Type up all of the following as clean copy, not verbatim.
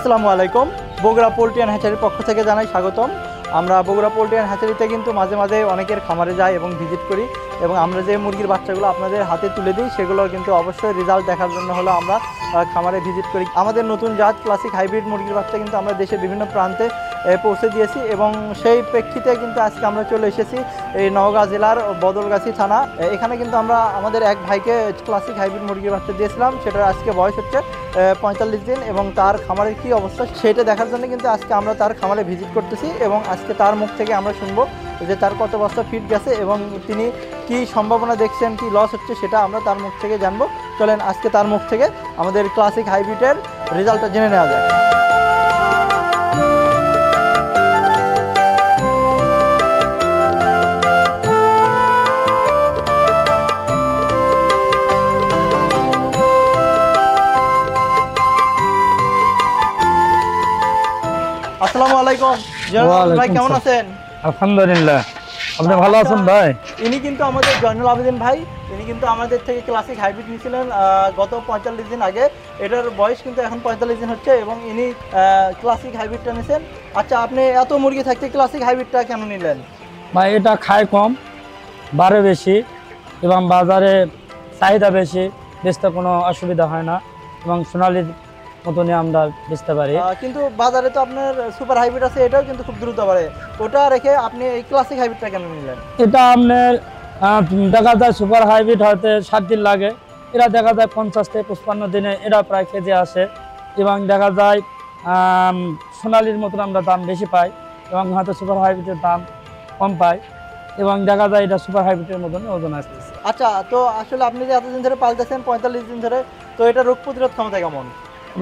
আসসালামু আলাইকুম। Bogura poultry and হ্যাচারির পক্ষ থেকে জানাই স্বাগতম। আমরা বগুড়া পোল্ট্রি অ্যান্ড হ্যাচারিতে কিন্তু মাঝে মাঝে অনেকের খামারে যাই এবং ভিজিট করি, এবং আমরা যে মুরগির বাচ্চাগুলো আপনাদের হাতে তুলে দিই সেগুলো কিন্তু অবশ্যই রেজাল্ট দেখার জন্য হলো আমরা খামারে ভিজিট করি। আমাদের নতুন জাত ক্লাসিক হাইব্রিড মুরগির বাচ্চা কিন্তু আমরা দেশের বিভিন্ন প্রান্তে পৌঁছে দিয়েছি, এবং সেই প্রেক্ষিতে কিন্তু আজকে আমরা চলে এসেছি এই নওগাঁ জেলার বদলগাছি থানা। এখানে কিন্তু আমরা আমাদের এক ভাইকে ক্লাসিক হাইব্রিড মুরগির বাচ্চা দিয়েছিলাম, সেটার আজকে বয়স হচ্ছে 45 দিন, এবং তার খামারের কী অবস্থা সেটা দেখার জন্য কিন্তু আজকে আমরা তার খামারে ভিজিট করতেছি, এবং আজকে তার মুখ থেকে আমরা শুনবো যে তার কত বস্তা ফিট গেছে এবং তিনি কি সম্ভাবনা দেখছেন, কি লস হচ্ছে সেটা আমরা তার মুখ থেকে জানবো। চলেন আজকে তার মুখ থেকে আমাদের ক্লাসিক হাইব্রিডের রেজাল্টটা জেনে নেওয়া যায়। আসসালামু আলাইকুম ভাই, কেমন আছেন? আলহামদুলিল্লাহ, আপনি ভালো আছেন ভাই? ইনি কিন্তু আমাদের জয়নুল আবেদিন ভাই, ইনি কিন্তু আমাদের থেকে ক্লাসিক হাইব্রিড নিয়েছিলেন গত 45 দিন আগে। এটার বয়স কিন্তু এখন 45 দিন হচ্ছে, এবং ইনি ক্লাসিক হাইব্রিডটা নিয়েছেন। আচ্ছা, আপনি এত মুরগি থাকতে ক্লাসিক হাইব্রিডটা কেন নিলেন? ভাই এটা খায় কম, বাড়ে বেশি, এবং বাজারে চাহিদা বেশি, বেচতে কোনো অসুবিধা হয় না, এবং সোনালির মতনই আমরা বেচতে পারি। কিন্তু বাজারে তো আপনার সুপার হাইব্রিড আছে, এটাও কিন্তু খুব দ্রুত বাড়ে। ওটা রেখে আপনি এই ক্লাসিক হাইব্রিডটা কেন নিলেন? এটা আপনার দেখা যায় সুপার হাইব্রিড হয়তো 7 দিন লাগে, এরা দেখা যায় 50 থেকে 55 দিনে এরা প্রায় কেজি আসে, এবং দেখা যায় সোনালির মতন আমরা দাম বেশি পাই, এবং হয়তো সুপার হাইব্রিডের দাম কম পাই, এবং দেখা যায় এটা সুপার হাইব্রিডের মতন ওজন আসতেছে। আচ্ছা, তো আসলে আপনি যে এতদিন ধরে পালতেছেন 45 দিন ধরে, তো এটা রোগ প্রতিরোধ ক্ষমতা কেমন?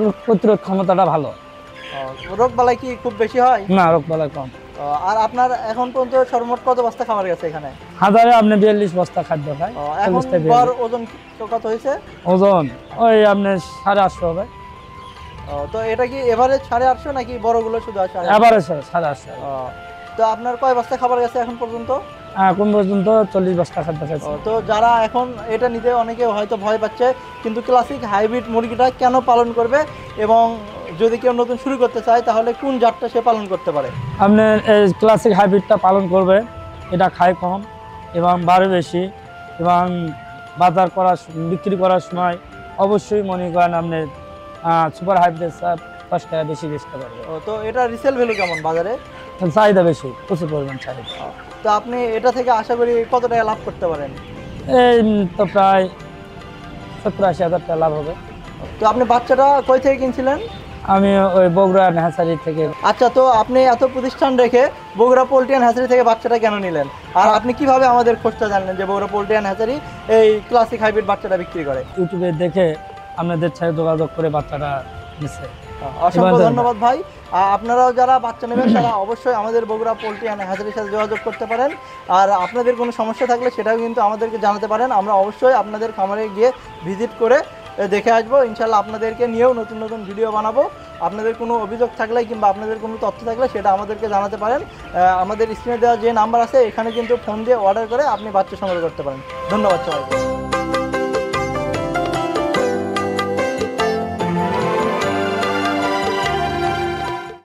রোগ প্রতিরোধ ক্ষমতাটা ভালো। রোগ বালাই কি খুব বেশি হয়? না, রোগ বালাই কম। আর আপনার এখন পর্যন্ত সর্বমোট কত বস্তা খাবার গেছে এখানে? হাজারে আপনি 42 বস্তা খাদ্য খায়। এখন গড় ওজন কত হয়েছে? ওজন ওই আপনার 850 হবে। তো এটা কি এভারেজ 850 নাকি বড়গুলো শুধু আসে? এভারেজ 850। তো আপনার কয় বস্তা খাবার গেছে এখন পর্যন্ত? এখন পর্যন্ত 40 বস্তা খাদ্য খাইছে। তো যারা এখন এটা নিতে অনেকে হয়তো ভয় পাচ্ছে, কিন্তু ক্লাসিক হাইব্রিড মুরগিটা কেন পালন করবে, এবং যদি কেউ নতুন শুরু করতে চায় তাহলে কোন জাতটা সে পালন করতে পারে? আপনি এই ক্লাসিক হাইব্রিডটা পালন করবে, এটা খায় কম এবং বাড়ে বেশি, এবং বাজার বিক্রি করার সময় অবশ্যই মনে করেন আপনি সুপার হাইব্রিড 10 টাকা বেশি বেচতে পারবে। তো এটা রিসেল ভ্যালু কেমন বাজারে? চাহিদা বেশি, প্রচুর পরিমাণ চাহিদা। তো আপনি এটা থেকে আশা করি কত টাকা লাভ করতে পারেন? এই তো প্রায় 70-80 হাজার টাকা লাভ হবে। তো আপনি বাচ্চাটা কই থেকে কিনছিলেন? আমি ওই বগুড়া হ্যাচারি থেকে। আচ্ছা, তো আপনি এত প্রতিষ্ঠান রেখে বগুড়া পোল্ট্রি অ্যান্ড হ্যাচারি থেকে বাচ্চাটা কেন নিলেন? আর আপনি কিভাবে আমাদের খোঁজটা জানলেন যে বগুড়া পোল্ট্রি অ্যান্ড হ্যাচারি এই ক্লাসিক হাইব্রিড বাচ্চাটা বিক্রি করে? ইউটিউবে দেখে আপনাদের সাথে যোগাযোগ করে বাচ্চাটা নিচ্ছে। অসংখ্য ধন্যবাদ ভাই। আপনারাও যারা বাচ্চা নেবেন তারা অবশ্যই আমাদের বগুড়া পোল্ট্রি অ্যান্ড হ্যাচারির সাথে যোগাযোগ করতে পারেন। আর আপনাদের কোনো সমস্যা থাকলে সেটাও কিন্তু আমাদেরকে জানাতে পারেন। আমরা অবশ্যই আপনাদের খামারে গিয়ে ভিজিট করে দেখে আসবো। ইনশাল্লাহ আপনাদেরকে নিয়েও নতুন নতুন ভিডিও বানাবো। আপনাদের কোনো অভিযোগ থাকলে কিংবা আপনাদের কোনো তথ্য থাকলে সেটা আমাদেরকে জানাতে পারেন। আমাদের স্ক্রিনে দেওয়া যে নাম্বার আছে এখানে কিন্তু ফোন দিয়ে অর্ডার করে আপনি বাচ্চা সংগ্রহ করতে পারেন। ধন্যবাদ সবাইকে।